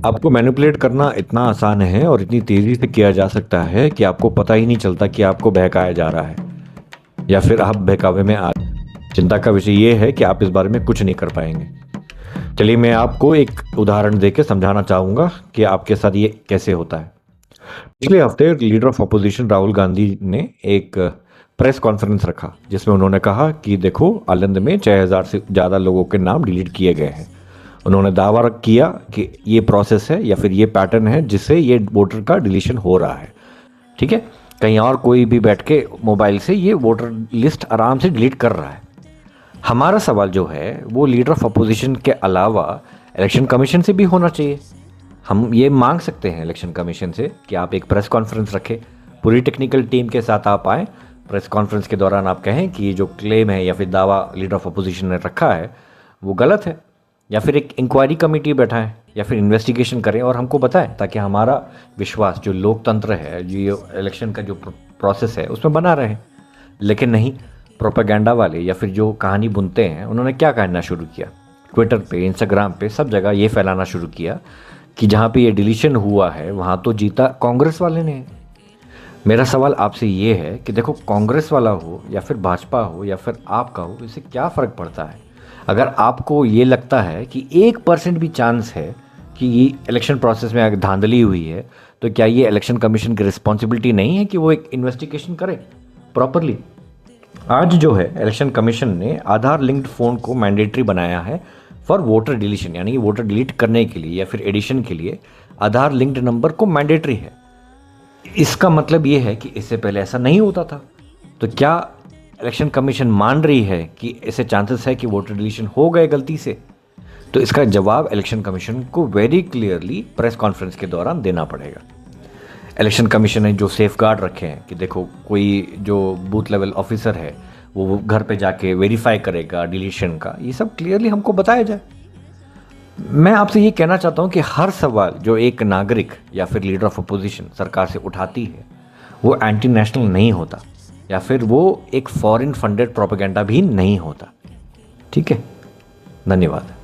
आपको मैनिपुलेट करना इतना आसान है और इतनी तेज़ी से किया जा सकता है कि आपको पता ही नहीं चलता कि आपको बहकाया जा रहा है या फिर आप बहकावे में आ। चिंता का विषय ये है कि आप इस बारे में कुछ नहीं कर पाएंगे। चलिए मैं आपको एक उदाहरण देके समझाना चाहूँगा कि आपके साथ ये कैसे होता है। पिछले हफ्ते leader of opposition Rahul Gandhi ने एक प्रेस कॉन्फ्रेंस रखा जिसमें उन्होंने कहा कि देखो आनंद में 6000 से ज़्यादा लोगों के नाम डिलीट किए गए हैं। उन्होंने दावा किया कि ये प्रोसेस है या फिर ये पैटर्न है जिससे ये वोटर का डिलीशन हो रहा है। ठीक है, कहीं और कोई भी बैठ के मोबाइल से ये वोटर लिस्ट आराम से डिलीट कर रहा है। हमारा सवाल जो है वो लीडर ऑफ अपोजिशन के अलावा इलेक्शन कमीशन से भी होना चाहिए। हम ये मांग सकते हैं इलेक्शन कमीशन से कि आप एक प्रेस कॉन्फ्रेंस रखें, पूरी टेक्निकल टीम के साथ आप आएँ। प्रेस कॉन्फ्रेंस के दौरान आप कहें कि ये जो क्लेम है या फिर दावा लीडर ऑफ अपोजिशन ने रखा है वो गलत है, या फिर एक इंक्वायरी कमेटी बैठाएं या फिर इन्वेस्टिगेशन करें और हमको बताएं, ताकि हमारा विश्वास जो लोकतंत्र है, जो इलेक्शन का जो प्रोसेस है उसमें बना रहे। लेकिन नहीं, प्रोपेगेंडा वाले या फिर जो कहानी बुनते हैं उन्होंने क्या कहना शुरू किया, ट्विटर पे, इंस्टाग्राम पे, सब जगह ये फैलाना शुरू किया कि जहाँ पे ये डिलीशन हुआ है वहाँ तो जीता कांग्रेस वाले ने। मेरा सवाल आपसे ये है कि देखो, कांग्रेस वाला हो या फिर भाजपा हो या फिर आपका हो, इससे क्या फ़र्क पड़ता है? अगर आपको ये लगता है कि 1% भी चांस है कि ये इलेक्शन प्रोसेस में धांधली हुई है, तो क्या ये इलेक्शन कमीशन की रिस्पॉन्सिबिलिटी नहीं है कि वो एक इन्वेस्टिगेशन करे प्रॉपरली? आज जो है इलेक्शन कमीशन ने आधार लिंक्ड फ़ोन को मैंडेटरी बनाया है फॉर वोटर डिलीशन, यानी वोटर डिलीट करने के लिए या फिर एडिशन के लिए आधार लिंक्ड नंबर को मैंडेटरी है। इसका मतलब ये है कि इससे पहले ऐसा नहीं होता था। तो क्या इलेक्शन कमीशन मान रही है कि ऐसे चांसेस है कि वोटर डिलीशन हो गए गलती से? तो इसका जवाब इलेक्शन कमीशन को वेरी क्लियरली प्रेस कॉन्फ्रेंस के दौरान देना पड़ेगा। इलेक्शन कमीशन ने जो सेफ गार्ड रखे हैं कि देखो, कोई जो बूथ लेवल ऑफिसर है वो घर पे जाके वेरीफाई करेगा डिलीशन का, ये सब क्लियरली हमको बताया जाए। मैं आपसे ये कहना चाहता हूँ कि हर सवाल जो एक नागरिक या फिर लीडर ऑफ अपोजिशन सरकार से उठाती है वो एंटी नेशनल नहीं होता, या फिर वो एक फॉरेन फंडेड प्रोपेगेंडा भी नहीं होता। ठीक है, धन्यवाद।